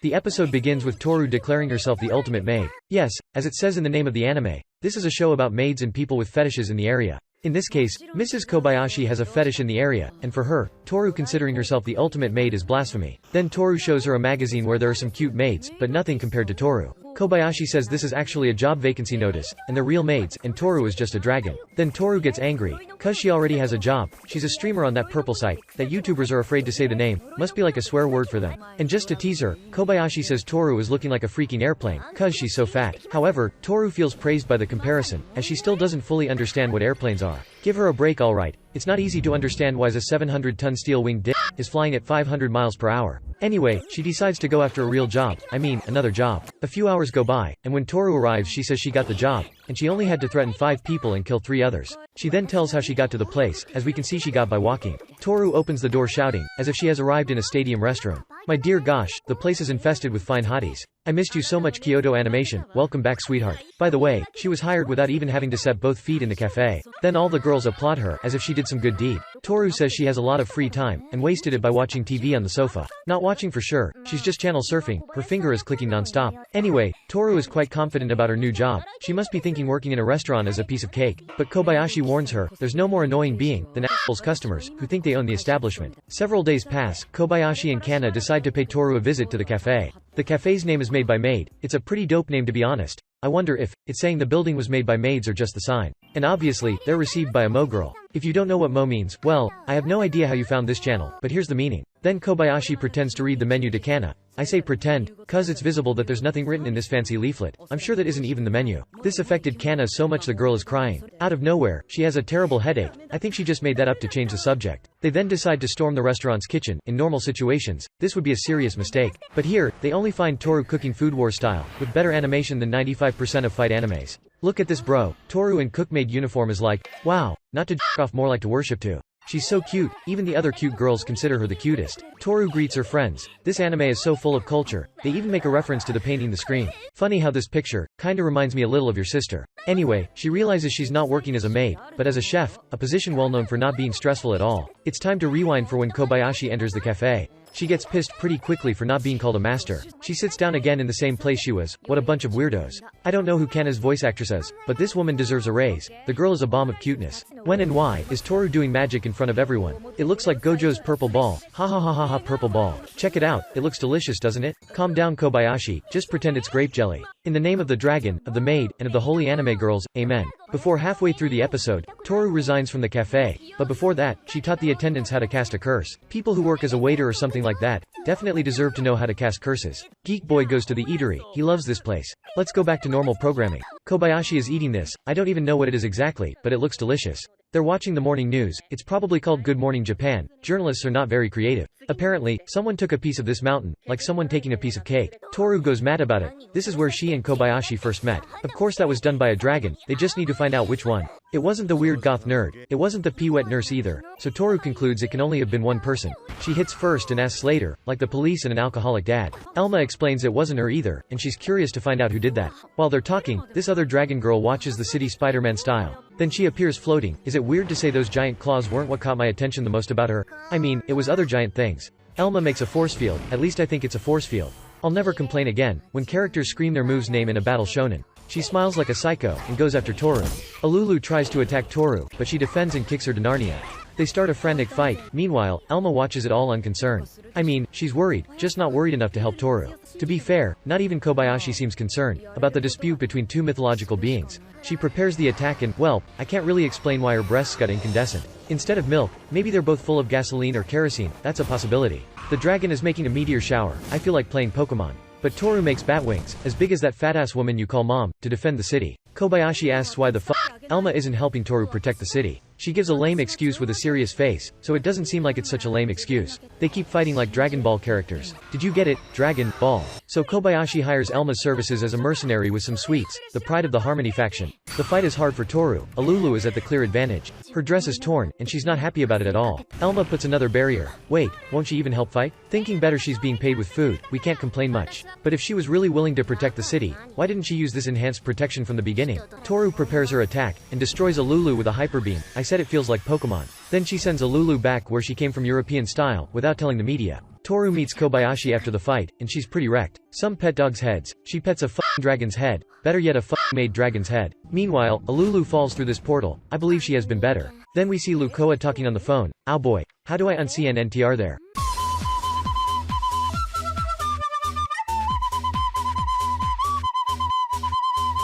The episode begins with Tooru declaring herself the ultimate maid. Yes, as it says in the name of the anime, this is a show about maids and people with fetishes in the area. In this case, Mrs. Kobayashi has a fetish in the area, and for her, Tooru considering herself the ultimate maid is blasphemy. Then Tooru shows her a magazine where there are some cute maids, but nothing compared to Tooru. Kobayashi says this is actually a job vacancy notice, and they're real maids, and Tooru is just a dragon. Then Tooru gets angry, cause she already has a job, she's a streamer on that purple site, that YouTubers are afraid to say the name, must be like a swear word for them. And just to tease her, Kobayashi says Tooru is looking like a freaking airplane, cause she's so fat. However, Tooru feels praised by the comparison, as she still doesn't fully understand what airplanes are. Give her a break alright, it's not easy to understand why a 700-ton steel-winged dick is flying at 500 miles per hour. Anyway, she decides to go after a real job, another job. A few hours go by, and when Tooru arrives she says she got the job, and she only had to threaten 5 people and kill 3 others. She then tells how she got to the place, as we can see she got by walking. Tooru opens the door shouting, as if she has arrived in a stadium restroom. My dear gosh, the place is infested with fine hotties. I missed you so much Kyoto Animation, welcome back sweetheart. By the way, she was hired without even having to set both feet in the cafe. Then all the girls applaud her, as if she did some good deed. Tooru says she has a lot of free time, and wasted it by watching TV on the sofa. Not watching for sure, she's just channel surfing, her finger is clicking non-stop. Anyway, Tooru is quite confident about her new job. She must be thinking working in a restaurant is a piece of cake. But Kobayashi warns her, there's no more annoying being than assholes customers, who think they own the establishment. Several days pass, Kobayashi and Kanna decide to pay Tooru a visit to the cafe. The cafe's name is Made by Maid. It's a pretty dope name to be honest. I wonder if it's saying the building was made by maids or just the sign. And obviously, they're received by a mo girl. If you don't know what mo means, well, I have no idea how you found this channel, but here's the meaning. Then Kobayashi pretends to read the menu to Kanna. I say pretend, cause it's visible that there's nothing written in this fancy leaflet. I'm sure that isn't even the menu. This affected Kanna so much the girl is crying. Out of nowhere, she has a terrible headache. I think she just made that up to change the subject. They then decide to storm the restaurant's kitchen. In normal situations, this would be a serious mistake. But here, they only find Tooru cooking Food War style, with better animation than 95% of fight animes. Look at this bro. Tooru in cook-made uniform is like, wow, not to j*** off, more like to worship to. She's so cute, even the other cute girls consider her the cutest. Tooru greets her friends. This anime is so full of culture, they even make a reference to the painting the screen. Funny how this picture kinda reminds me a little of your sister. Anyway, she realizes she's not working as a maid, but as a chef, a position well known for not being stressful at all. It's time to rewind for when Kobayashi enters the cafe. She gets pissed pretty quickly for not being called a master. She sits down again in the same place she was. What a bunch of weirdos. I don't know who Kanna's voice actress is, but this woman deserves a raise. The girl is a bomb of cuteness. When and why is Tooru doing magic in front of everyone? It looks like Gojo's purple ball. Ha ha ha ha ha, purple ball. Check it out, it looks delicious doesn't it? Calm down Kobayashi, just pretend it's grape jelly. In the name of the dragon, of the maid, and of the holy anime girls, amen. Before halfway through the episode, Tooru resigns from the cafe, but before that, she taught the attendants how to cast a curse. People who work as a waiter or something like that definitely deserve to know how to cast curses. Geek Boy goes to the eatery, he loves this place. Let's go back to normal programming. Kobayashi is eating this, I don't even know what it is exactly, but it looks delicious. They're watching the morning news, it's probably called Good Morning Japan. Journalists are not very creative. Apparently, someone took a piece of this mountain, like someone taking a piece of cake. Tooru goes mad about it. This is where she and Kobayashi first met. Of course that was done by a dragon, they just need to find out which one. It wasn't the weird goth nerd, it wasn't the pee-wet nurse either, so Tooru concludes it can only have been one person. She hits first and asks later, like the police and an alcoholic dad. Elma explains it wasn't her either, and she's curious to find out who did that. While they're talking, this other dragon girl watches the city Spider-Man style. Then she appears floating. Is it weird to say those giant claws weren't what caught my attention the most about her? I mean, it was other giant things. Elma makes a force field, at least I think it's a force field. I'll never complain again, when characters scream their move's name in a battle shonen. She smiles like a psycho, and goes after Tooru. Ilulu tries to attack Tooru, but she defends and kicks her to Narnia. They start a frantic fight. Meanwhile, Elma watches it all unconcerned. I mean, she's worried, just not worried enough to help Tooru. To be fair, not even Kobayashi seems concerned about the dispute between two mythological beings. She prepares the attack and, well, I can't really explain why her breasts got incandescent. Instead of milk, maybe they're both full of gasoline or kerosene, that's a possibility. The dragon is making a meteor shower, I feel like playing Pokemon. But Tooru makes bat wings, as big as that fat-ass woman you call mom, to defend the city. Kobayashi asks why the Elma isn't helping Tooru protect the city. She gives a lame excuse with a serious face, so it doesn't seem like it's such a lame excuse. They keep fighting like Dragon Ball characters. Did you get it? Dragon Ball. So Kobayashi hires Elma's services as a mercenary with some sweets, the pride of the Harmony faction. The fight is hard for Tooru. Ilulu is at the clear advantage. Her dress is torn, and she's not happy about it at all. Elma puts another barrier. Wait, won't she even help fight? Thinking better she's being paid with food, we can't complain much. But if she was really willing to protect the city, why didn't she use this enhanced protection from the beginning? Tooru prepares her attack, and destroys Ilulu with a hyper beam. I said it feels like Pokemon. Then she sends Ilulu back where she came from European style, without telling the media. Tooru meets Kobayashi after the fight, and she's pretty wrecked. Some pet dogs' heads. She pets a f***ing dragon's head. Better yet, a f***ing maid dragon's head. Meanwhile, Ilulu falls through this portal. I believe she has been better. Then we see Lukoa talking on the phone. Ow boy. How do I unsee an NTR there?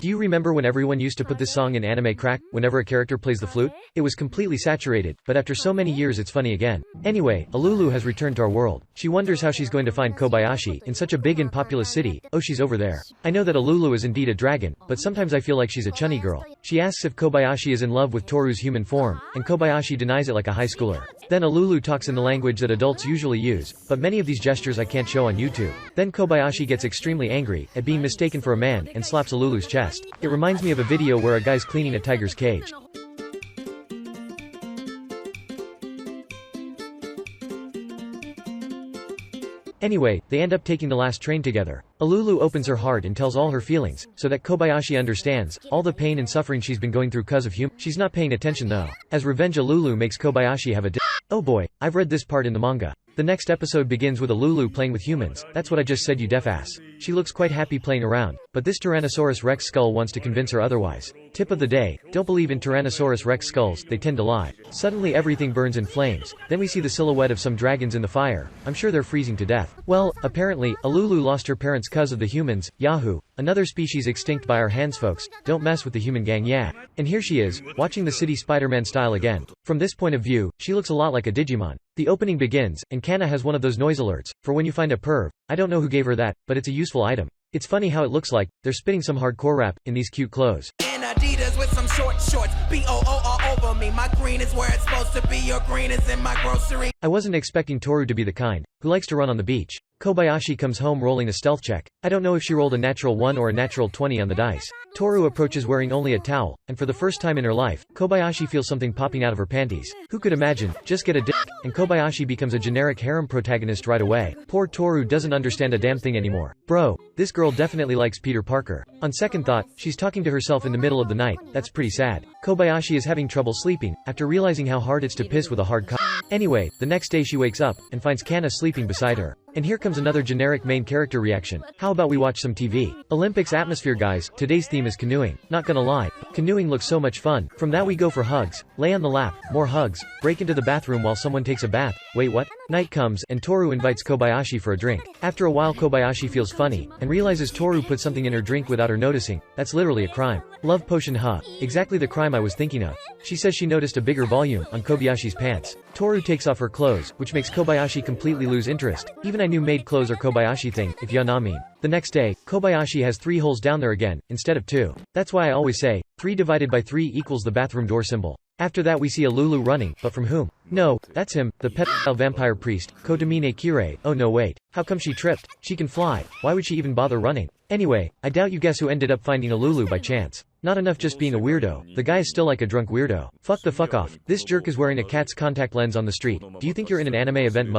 Do you remember when everyone used to put this song in anime crack, whenever a character plays the flute? It was completely saturated, but after so many years it's funny again. Anyway, Ilulu has returned to our world. She wonders how she's going to find Kobayashi, in such a big and populous city. Oh, she's over there. I know that Ilulu is indeed a dragon, but sometimes I feel like she's a chunny girl. She asks if Kobayashi is in love with Toru's human form, and Kobayashi denies it like a high schooler. Then Ilulu talks in the language that adults usually use, but many of these gestures I can't show on YouTube. Then Kobayashi gets extremely angry, at being mistaken for a man, and slaps Ilulu's chest. It reminds me of a video where a guy's cleaning a tiger's cage. Anyway, they end up taking the last train together. Ilulu opens her heart and tells all her feelings, so that Kobayashi understands all the pain and suffering she's been going through cause of him. She's not paying attention though. As revenge, Ilulu makes Kobayashi have a Oh boy, I've read this part in the manga. The next episode begins with Ilulu playing with humans. That's what I just said, you deaf ass. She looks quite happy playing around, but this Tyrannosaurus Rex skull wants to convince her otherwise. Tip of the day, don't believe in Tyrannosaurus Rex skulls, they tend to lie. Suddenly everything burns in flames, then we see the silhouette of some dragons in the fire. I'm sure they're freezing to death. Well, apparently, Ilulu lost her parents cause of the humans, yahoo! Another species extinct by our hands folks, don't mess with the human gang, yeah. And here she is, watching the city Spider-Man style again. From this point of view, she looks a lot like a Digimon. The opening begins, and Kanna has one of those noise alerts, for when you find a perv. I don't know who gave her that, but it's a useful item. It's funny how it looks like they're spitting some hardcore rap in these cute clothes. Adidas with some short shorts, B-O-O all over me. My green is where it's supposed to be, your green is in my grocery. I wasn't expecting Tooru to be the kind who likes to run on the beach. Kobayashi comes home rolling a stealth check. I don't know if she rolled a natural 1 or a natural 20 on the dice. Tooru approaches wearing only a towel, and for the first time in her life, Kobayashi feels something popping out of her panties. Who could imagine? Just get a dick, and Kobayashi becomes a generic harem protagonist right away. Poor Tooru doesn't understand a damn thing anymore. Bro, this girl definitely likes Peter Parker. On second thought, she's talking to herself in the middle of the night. That's pretty sad. Kobayashi is having trouble sleeping, after realizing how hard it's to piss with a hard cock. Anyway, the next day she wakes up, and finds Kanna sleeping beside her. And here comes another generic main character reaction. How about we watch some TV? Olympics atmosphere guys, today's theme is canoeing. Not gonna lie, canoeing looks so much fun. From that we go for hugs, lay on the lap, more hugs, break into the bathroom while someone takes a bath. Wait, what? Night comes, and Tooru invites Kobayashi for a drink. After a while Kobayashi feels funny, and realizes Tooru put something in her drink without her noticing. That's literally a crime. Love potion, huh? Exactly the crime I was thinking of. She says she noticed a bigger volume on Kobayashi's pants. Tooru takes off her clothes, which makes Kobayashi completely lose interest. Even I knew maid clothes are Kobayashi thing, if ya know mean. The next day, Kobayashi has 3 holes down there again, instead of 2. That's why I always say, 3 divided by 3 equals the bathroom door symbol. After that we see Ilulu running, but from whom? No, that's him, the pedophile vampire priest, Kotamine Kirei. Oh no wait, how come she tripped? She can fly, why would she even bother running? Anyway, I doubt you guess who ended up finding Ilulu by chance. Not enough just being a weirdo, the guy is still like a drunk weirdo. Fuck the fuck off. This jerk is wearing a cat's contact lens on the street. Do you think you're in an anime event,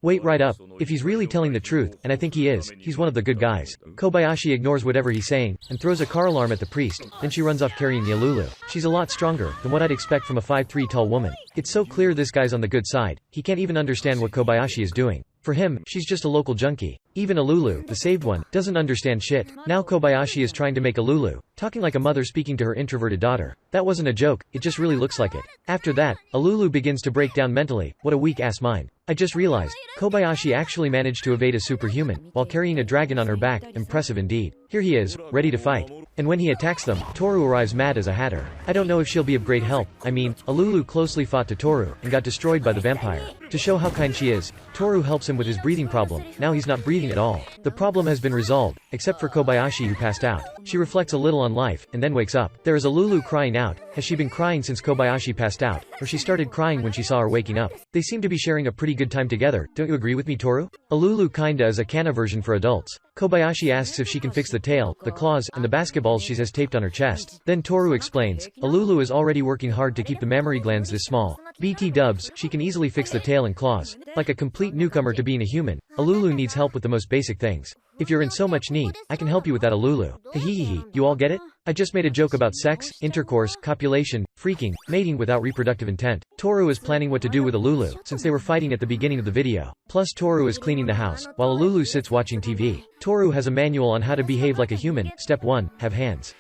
Wait right up. If he's really telling the truth, and I think he is, he's one of the good guys. Kobayashi ignores whatever he's saying, and throws a car alarm at the priest, then she runs off carrying Ilulu. She's a lot stronger than what I'd expect from a 5'3" tall woman. It's so clear this guy's on the good side, he can't even understand what Kobayashi is doing. For him, she's just a local junkie. Even Ilulu, the saved one, doesn't understand shit. Now Kobayashi is trying to make Ilulu, talking like a mother speaking to her introverted daughter. That wasn't a joke, it just really looks like it. After that, Ilulu begins to break down mentally. What a weak-ass mind. I just realized, Kobayashi actually managed to evade a superhuman, while carrying a dragon on her back. Impressive indeed. Here he is, ready to fight. And when he attacks them, Tooru arrives mad as a hatter. I don't know if she'll be of great help. I mean, Ilulu closely fought to Tooru, and got destroyed by the vampire. To show how kind she is, Tooru helps him with his breathing problem. Now he's not breathing at all. The problem has been resolved, except for Kobayashi who passed out. She reflects a little on life, and then wakes up. There is Ilulu crying out. Has she been crying since Kobayashi passed out, or she started crying when she saw her waking up? They seem to be sharing a pretty good time together, don't you agree with me, Tooru? Ilulu kinda is a Kanna version for adults. Kobayashi asks if she can fix the tail, the claws, and the basketballs she has taped on her chest. Then Tooru explains, Ilulu is already working hard to keep the mammary glands this small. BT dubs, she can easily fix the tail and claws. Like a complete newcomer to being a human, Ilulu needs help with the most basic things. If you're in so much need, I can help you with that Ilulu. Hehehe, you all get it? I just made a joke about sex, intercourse, copulation, freaking, mating without reproductive intent. Tooru is planning what to do with Ilulu, since they were fighting at the beginning of the video. Plus Tooru is cleaning the house, while Ilulu sits watching TV. Tooru has a manual on how to behave like a human. Step 1, have hands.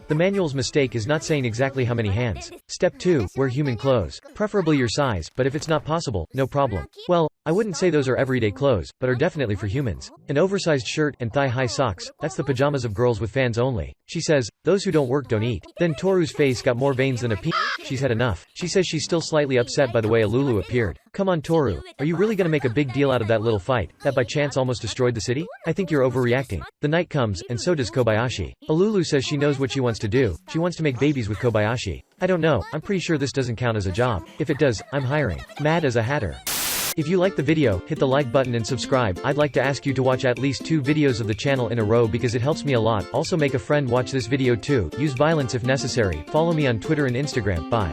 The manual's mistake is not saying exactly how many hands. Step 2, wear human clothes. Preferably your size, but if it's not possible, no problem. Well, I wouldn't say those are everyday clothes, but are definitely for humans. An oversized shirt and thigh-high socks, that's the pajamas of girls with fans only. She says, those who don't work don't eat. Then Toru's face got more veins than a pea. She's had enough. She says she's still slightly upset by the way Ilulu appeared. Come on Tooru, are you really gonna make a big deal out of that little fight, that by chance almost destroyed the city? I think you're overreacting. The night comes, and so does Kobayashi. Ilulu says she knows what she wants to do. She wants to make babies with Kobayashi. I don't know, I'm pretty sure this doesn't count as a job. If it does, I'm hiring. Mad as a hatter. If you like the video, hit the like button and subscribe. I'd like to ask you to watch at least 2 videos of the channel in a row because it helps me a lot. Also make a friend watch this video too. Use violence if necessary. Follow me on Twitter and Instagram. Bye.